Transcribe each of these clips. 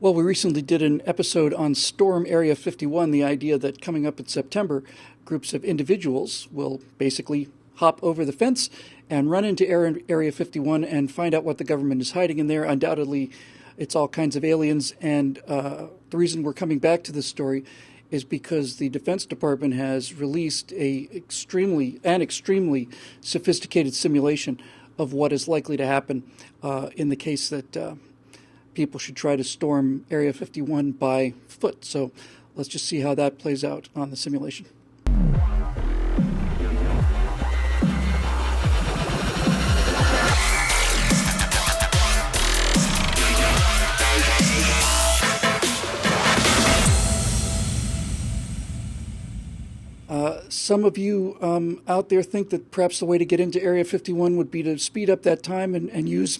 Well, we recently did an episode on Storm Area 51, the idea that coming up in September, groups of individuals will basically hop over the fence and run into Area 51 and find out what the government is hiding in there. Undoubtedly, it's all kinds of aliens, and the reason we're coming back to this story is because the Defense Department has released an extremely sophisticated simulation of what is likely to happen in the case that people should try to storm Area 51 by foot. So let's just see how that plays out on the simulation. Some of you out there think that perhaps the way to get into Area 51 would be to speed up that time and use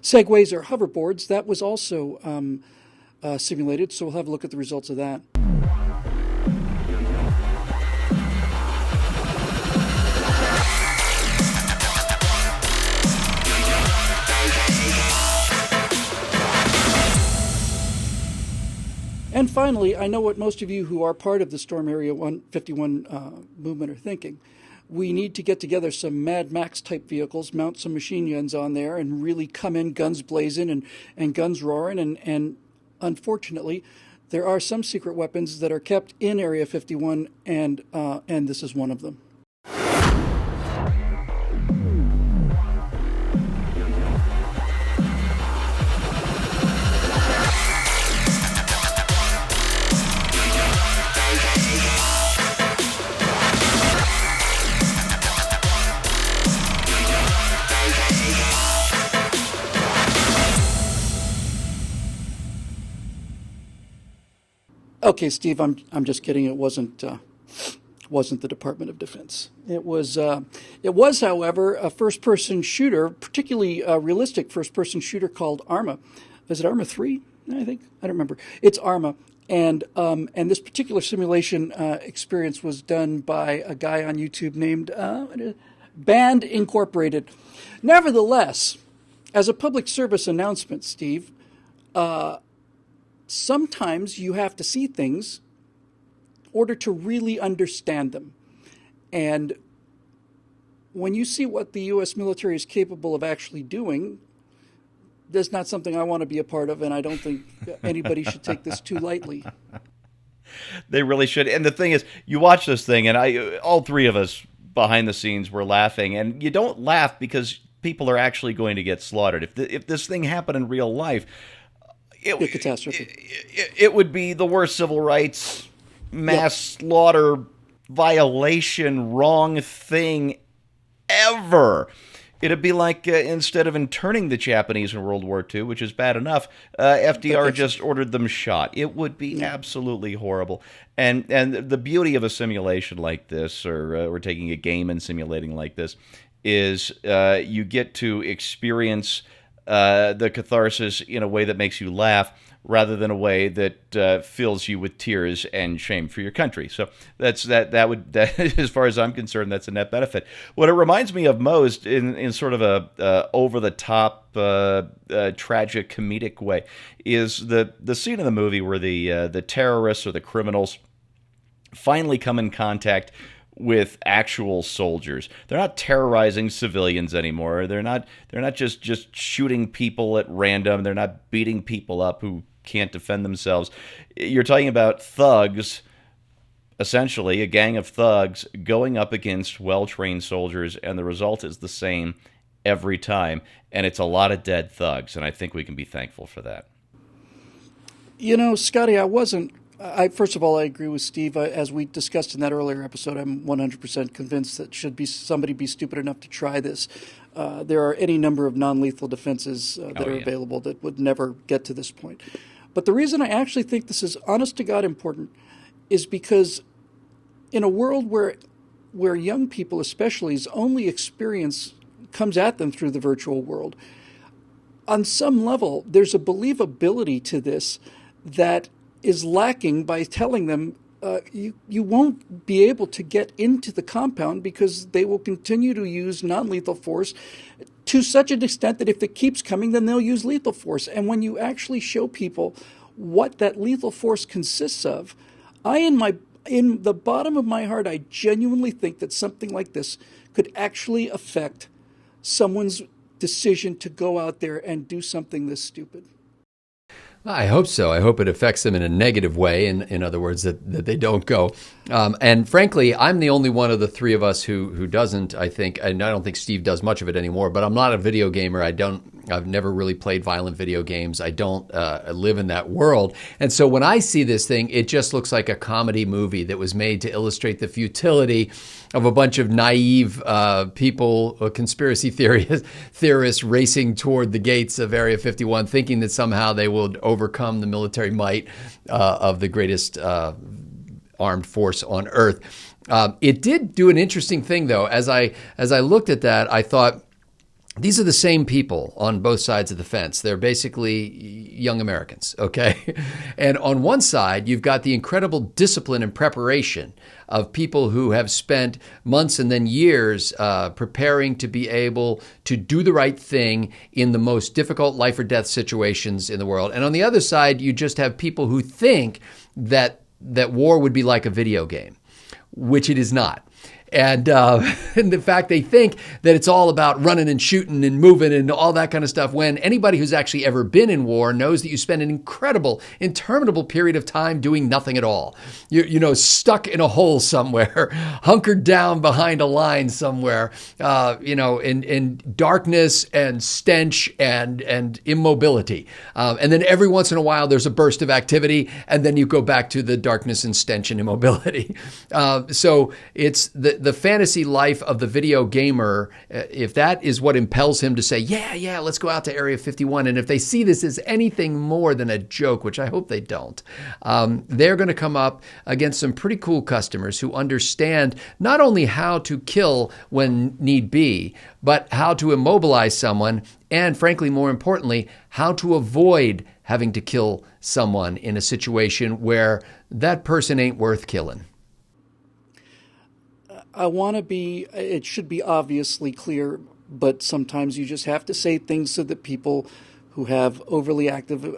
segways or hoverboards. That was also simulated, so we'll have a look at the results of that. And finally, I know what most of you who are part of the Storm Area 151 movement are thinking. We need to get together some Mad Max type vehicles, mount some machine guns on there, and really come in guns blazing and guns roaring. And unfortunately, there are some secret weapons that are kept in Area 51, and this is one of them. Okay, Steve, I'm just kidding. It wasn't the Department of Defense. It was, however, a first-person shooter, particularly a realistic first-person shooter called Arma. Is it Arma 3? I think I don't remember. It's Arma, and this particular simulation experience was done by a guy on YouTube named Band Incorporated. Nevertheless, as a public service announcement, Steve. Sometimes you have to see things in order to really understand them. And when you see what the U.S. military is capable of actually doing, that's not something I want to be a part of, and I don't think anybody should take this too lightly. They really should. And the thing is, you watch this thing, and all three of us behind the scenes were laughing. And you don't laugh because people are actually going to get slaughtered. If this thing happened in real life, it would be the worst civil rights mass slaughter violation wrong thing ever. It'd be like instead of interning the Japanese in World War II, which is bad enough, FDR just ordered them shot. It would be absolutely horrible. And the beauty of a simulation like this, or we're taking a game and simulating like this, is you get to experience the catharsis in a way that makes you laugh rather than a way that fills you with tears and shame for your country. So that as far as I'm concerned, that's a net benefit. What it reminds me of most in sort of a over the top tragic comedic way is the scene in the movie where the terrorists or the criminals finally come in contact with actual soldiers. They're not terrorizing civilians anymore. They're not just shooting people at random. They're not beating people up who can't defend themselves. You're talking about thugs, essentially a gang of thugs going up against well-trained soldiers, and the result is the same every time, and it's a lot of dead thugs, and I think we can be thankful for that. You know, Scotty, first of all, I agree with Steve. As we discussed in that earlier episode, I'm 100% convinced that somebody be stupid enough to try this. There are any number of non-lethal defenses that are available that would never get to this point. But the reason I actually think this is honest to God important is because in a world where young people espeschally's only experience comes at them through the virtual world, on some level, there's a believability to this that is lacking by telling them you won't be able to get into the compound because they will continue to use non-lethal force to such an extent that if it keeps coming, then they'll use lethal force. And when you actually show people what that lethal force consists of, in the bottom of my heart, I genuinely think that something like this could actually affect someone's decision to go out there and do something this stupid. I hope so. I hope it affects them in a negative way. In other words, that they don't go. And frankly, I'm the only one of the three of us who doesn't, I think, and I don't think Steve does much of it anymore, but I'm not a video gamer. I've never really played violent video games. I don't live in that world. And so when I see this thing, it just looks like a comedy movie that was made to illustrate the futility of a bunch of naive people, conspiracy theorists racing toward the gates of Area 51, thinking that somehow they will overcome the military might of the greatest armed force on Earth. It did do an interesting thing, though. As I looked at that, I thought, these are the same people on both sides of the fence. They're basically young Americans, okay? And on one side, you've got the incredible discipline and preparation of people who have spent months and then years preparing to be able to do the right thing in the most difficult life or death situations in the world. And on the other side, you just have people who think that war would be like a video game, which it is not. And the fact they think that it's all about running and shooting and moving and all that kind of stuff, when anybody who's actually ever been in war knows that you spend an incredible, interminable period of time doing nothing at all. You stuck in a hole somewhere, hunkered down behind a line somewhere, in darkness and stench and immobility. And then every once in a while there's a burst of activity, and then you go back to the darkness and stench and immobility. So it's the fantasy life of the video gamer, if that is what impels him to say, yeah, let's go out to Area 51. And if they see this as anything more than a joke, which I hope they don't, they're going to come up against some pretty cool customers who understand not only how to kill when need be, but how to immobilize someone, and frankly, more importantly, how to avoid having to kill someone in a situation where that person ain't worth killing. It should be obviously clear, but sometimes you just have to say things so that people who have overly active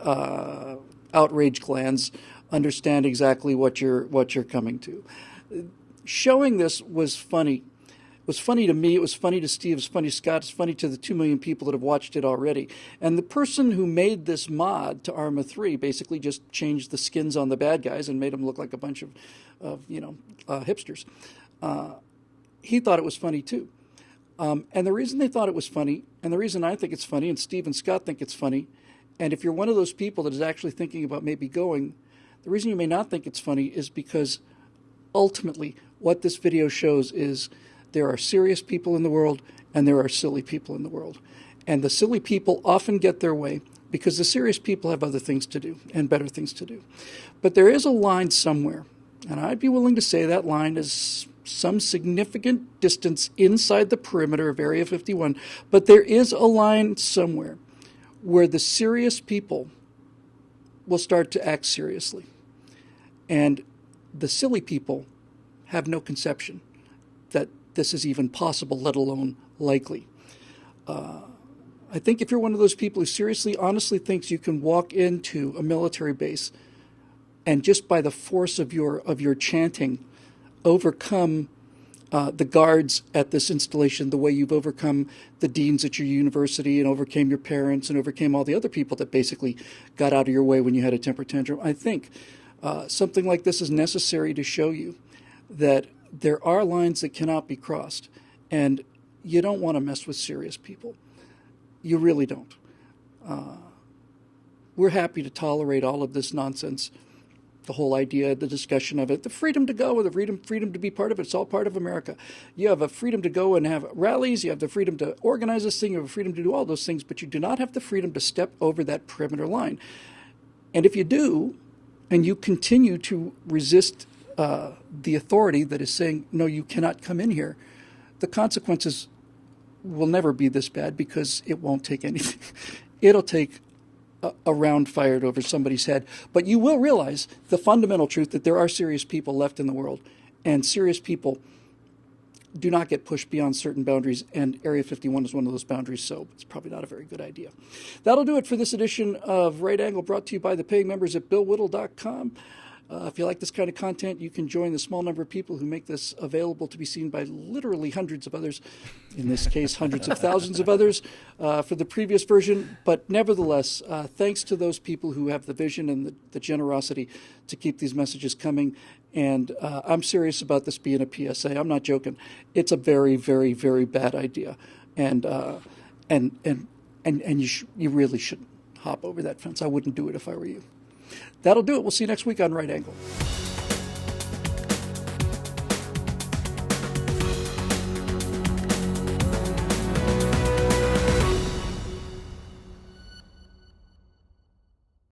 outrage glands understand exactly what you're coming to. Showing this was funny. It was funny to me. It was funny to Steve. It was funny to Scott. It's funny to the 2 million people that have watched it already. And the person who made this mod to Arma 3 basically just changed the skins on the bad guys and made them look like a bunch of hipsters. He thought it was funny too. And the reason they thought it was funny, and the reason I think it's funny, and Steve and Scott think it's funny, and if you're one of those people that is actually thinking about maybe going, the reason you may not think it's funny is because ultimately what this video shows is there are serious people in the world and there are silly people in the world. And the silly people often get their way because the serious people have other things to do and better things to do. But there is a line somewhere, and I'd be willing to say that line is some significant distance inside the perimeter of Area 51, but there is a line somewhere where the serious people will start to act seriously. And the silly people have no conception that this is even possible, let alone likely. I think if you're one of those people who seriously, honestly thinks you can walk into a military base and just by the force of your chanting overcome the guards at this installation the way you've overcome the deans at your university and overcame your parents and overcame all the other people that basically got out of your way when you had a temper tantrum. I think something like this is necessary to show you that there are lines that cannot be crossed, and you don't want to mess with serious people. You really don't. We're happy to tolerate all of this nonsense. The whole idea, the discussion of it, the freedom to go, the freedom to be part of it, it's all part of America. You have a freedom to go and have rallies, you have the freedom to organize this thing, you have a freedom to do all those things, but you do not have the freedom to step over that perimeter line. And if you do, and you continue to resist the authority that is saying, no, you cannot come in here, the consequences will never be this bad because it won't take anything. It'll take a round fired over somebody's head. But you will realize the fundamental truth that there are serious people left in the world. And serious people do not get pushed beyond certain boundaries, and Area 51 is one of those boundaries, so it's probably not a very good idea. That'll do it for this edition of Right Angle, brought to you by the paying members at BillWhittle.com. If you like this kind of content, you can join the small number of people who make this available to be seen by literally hundreds of others, in this case, hundreds of thousands of others, for the previous version. But nevertheless, thanks to those people who have the vision and the generosity to keep these messages coming. And I'm serious about this being a PSA. I'm not joking. It's a very, very, very bad idea. And you really shouldn't hop over that fence. I wouldn't do it if I were you. That'll do it. We'll see you next week on Right Angle.